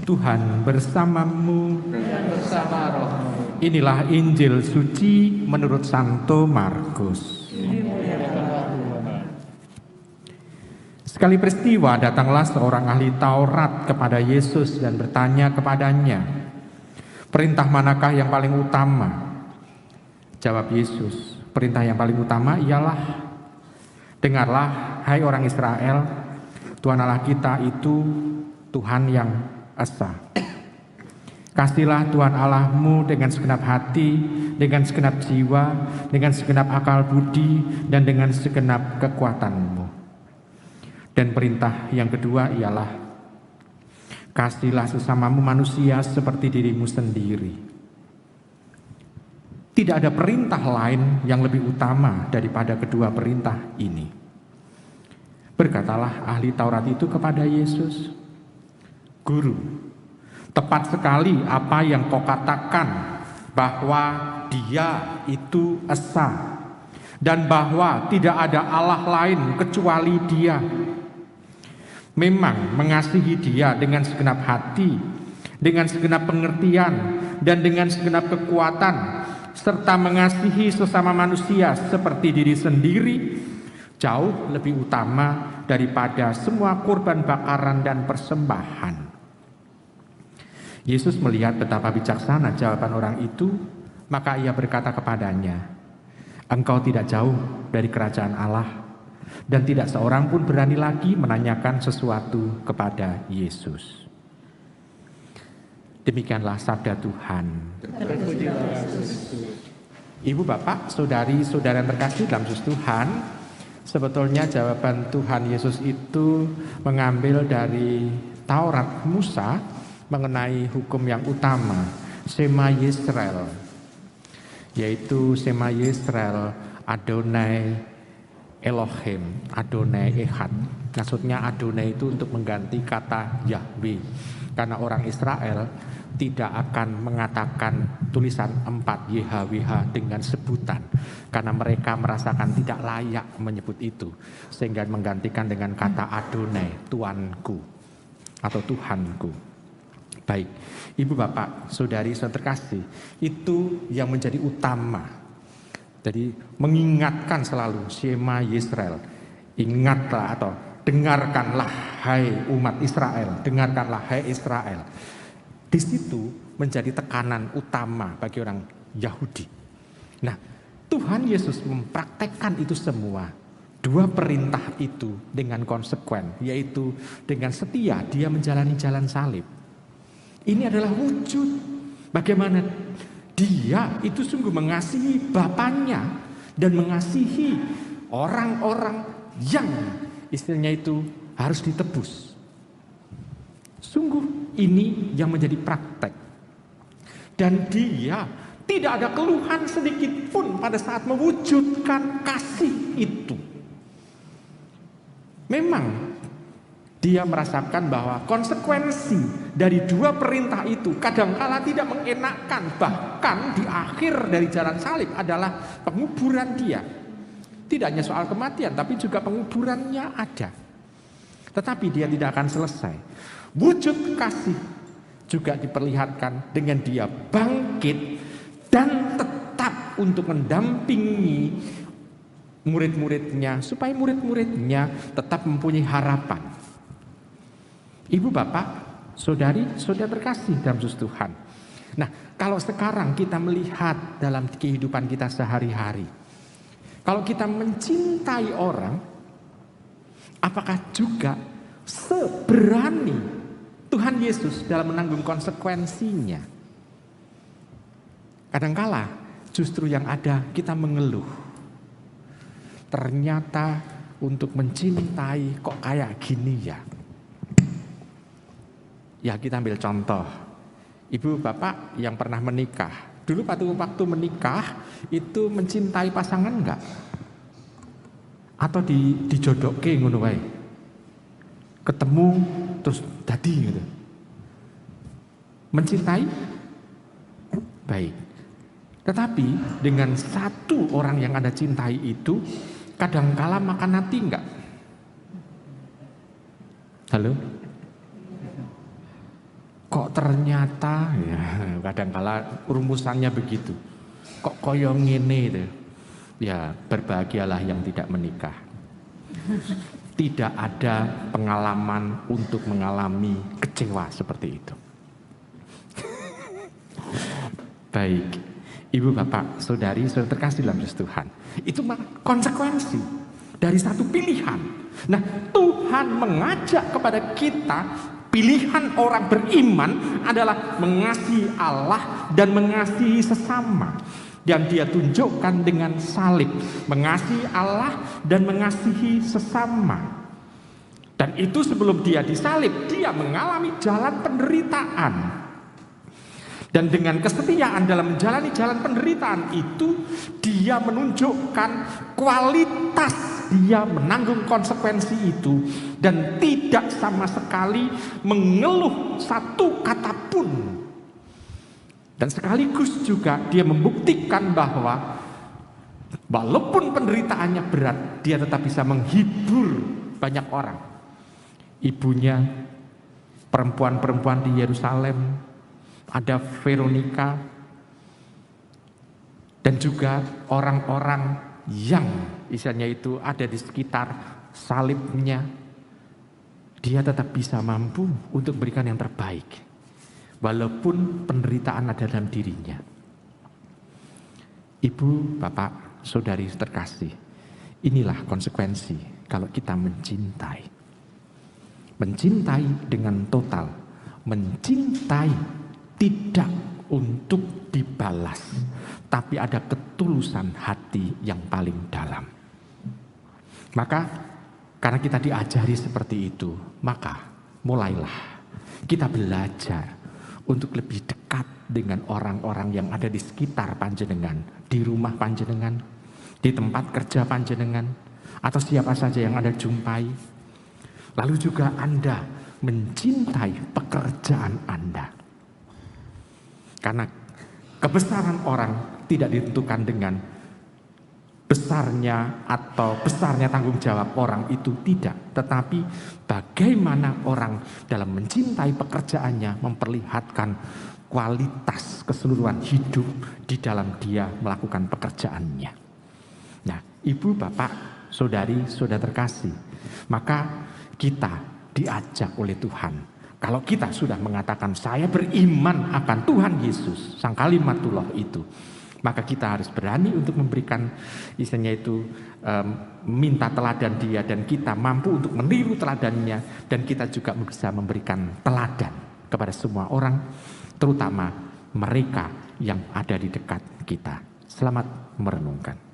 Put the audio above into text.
Tuhan bersamamu dan bersama rohmu. Inilah Injil suci menurut Santo Markus. Dimuliakanlah Tuhan. Sekali peristiwa datanglah seorang ahli Taurat kepada Yesus dan bertanya kepadanya, "Perintah manakah yang paling utama?" Jawab Yesus, "Perintah yang paling utama ialah, dengarlah hai orang Israel, Tuhan Allah kita itu Tuhan yang esa. Kasihlah Tuhan Allahmu dengan segenap hati, dengan segenap jiwa, dengan segenap akal budi, dan dengan segenap kekuatanmu. Dan perintah yang kedua ialah, kasihlah sesamamu manusia seperti dirimu sendiri." Tidak ada perintah lain yang lebih utama daripada kedua perintah ini. Berkatalah ahli Taurat itu kepada Yesus, "Guru, tepat sekali apa yang kau katakan, bahwa Dia itu esa, dan bahwa tidak ada Allah lain kecuali Dia. Memang mengasihi Dia dengan segenap hati, dengan segenap pengertian, dan dengan segenap kekuatan, serta mengasihi sesama manusia seperti diri sendiri, jauh lebih utama daripada semua kurban bakaran dan persembahan." Yesus melihat betapa bijaksana jawaban orang itu, maka ia berkata kepadanya, "Engkau tidak jauh dari kerajaan Allah." Dan tidak seorang pun berani lagi menanyakan sesuatu kepada Yesus. Demikianlah sabda Tuhan. Ibu, bapak, saudari-saudara yang terkasih dalam Yesus Tuhan, sebetulnya jawaban Tuhan Yesus itu mengambil dari Taurat Musa mengenai hukum yang utama, Shema Yisrael, yaitu Shema Yisrael, Adonai Elohim, Adonai Echad. Maksudnya Adonai itu untuk mengganti kata Yahweh, karena orang Israel tidak akan mengatakan tulisan 4 YHWH dengan sebutan, karena mereka merasakan tidak layak menyebut itu, sehingga menggantikan dengan kata Adonai, Tuanku atau Tuhanku. Baik, ibu, bapak, saudari, saudara terkasih, itu yang menjadi utama. Jadi mengingatkan selalu Shema Yisrael, ingatlah atau dengarkanlah hai umat Israel, dengarkanlah hai Israel. Di situ menjadi tekanan utama bagi orang Yahudi. Nah, Tuhan Yesus mempraktekkan itu semua, dua perintah itu dengan konsekuen, yaitu dengan setia dia menjalani jalan salib. Ini adalah wujud bagaimana dia itu sungguh mengasihi Bapaknya dan mengasihi orang-orang yang istilahnya itu harus ditebus. Sungguh ini yang menjadi praktek. Dan dia tidak ada keluhan sedikit pun pada saat mewujudkan kasih itu. Memang dia merasakan bahwa konsekuensi dari dua perintah itu kadangkala tidak mengenakan, bahkan di akhir dari jalan salib adalah penguburan dia. Tidak hanya soal kematian, tapi juga penguburannya ada. Tetapi dia tidak akan selesai. Wujud kasih juga diperlihatkan dengan dia bangkit dan tetap untuk mendampingi murid-muridnya, supaya murid-muridnya tetap mempunyai harapan. Ibu, bapak, saudari, saudara terkasih dalam Yesus Tuhan. Nah, kalau sekarang kita melihat dalam kehidupan kita sehari-hari, kalau kita mencintai orang, apakah juga seberani Tuhan Yesus dalam menanggung konsekuensinya? Kadangkala justru yang ada kita mengeluh. Ternyata untuk mencintai kok kayak gini ya. Ya, kita ambil contoh. Ibu, bapak yang pernah menikah, dulu waktu menikah itu mencintai pasangan enggak? Atau dijodokke ngono wae? Ketemu terus dadi gitu. Mencintai? Baik. Tetapi dengan satu orang yang Anda cintai itu kadangkala makan hati enggak? Halo? kok ternyata ya kadangkala rumusannya begitu. Kok koyo ngene itu. Ya berbahagialah yang tidak menikah. Tidak ada pengalaman untuk mengalami kecewa seperti itu. Baik, Ibu, Bapak, Saudari, Saudara terkasih dalam Yesus Tuhan. Itu konsekuensi dari satu pilihan. Nah, Tuhan mengajak kepada kita, pilihan orang beriman adalah mengasihi Allah dan mengasihi sesama. Yang dia tunjukkan dengan salib, mengasihi Allah dan mengasihi sesama. Dan itu sebelum dia disalib, dia mengalami jalan penderitaan. Dan dengan kesetiaan dalam menjalani jalan penderitaan itu, dia menunjukkan kualitas dia menanggung konsekuensi itu. Dan tidak sama sekali mengeluh satu kata pun. Dan sekaligus juga dia membuktikan bahwa walaupun penderitaannya berat, dia tetap bisa menghibur banyak orang. Ibunya, perempuan-perempuan di Yerusalem, ada Veronica, dan juga orang-orang yang istilahnya itu ada di sekitar salibnya. Dia tetap bisa mampu untuk memberikan yang terbaik. Walaupun penderitaan ada dalam dirinya. Ibu, Bapak, Saudari terkasih, inilah konsekuensi kalau kita mencintai. Mencintai dengan total. Mencintai tidak untuk dibalas, tapi ada ketulusan hati yang paling dalam. Maka karena kita diajari seperti itu, maka mulailah kita belajar untuk lebih dekat dengan orang-orang yang ada di sekitar panjenengan, di rumah panjenengan, di tempat kerja panjenengan, atau siapa saja yang Anda jumpai. Lalu juga Anda mencintai pekerjaan Anda. Karena kebesaran orang tidak ditentukan dengan besarnya atau besarnya tanggung jawab orang itu, tidak. Tetapi bagaimana orang dalam mencintai pekerjaannya memperlihatkan kualitas keseluruhan hidup di dalam dia melakukan pekerjaannya. Nah, Ibu, Bapak, Saudari, Saudara terkasih, maka kita diajak oleh Tuhan. Kalau kita sudah mengatakan saya beriman akan Tuhan Yesus, Sang Kalimatullah itu, maka kita harus berani untuk memberikan istilahnya itu minta teladan dia, dan kita mampu untuk meniru teladannya, dan kita juga bisa memberikan teladan kepada semua orang, terutama mereka yang ada di dekat kita. Selamat merenungkan.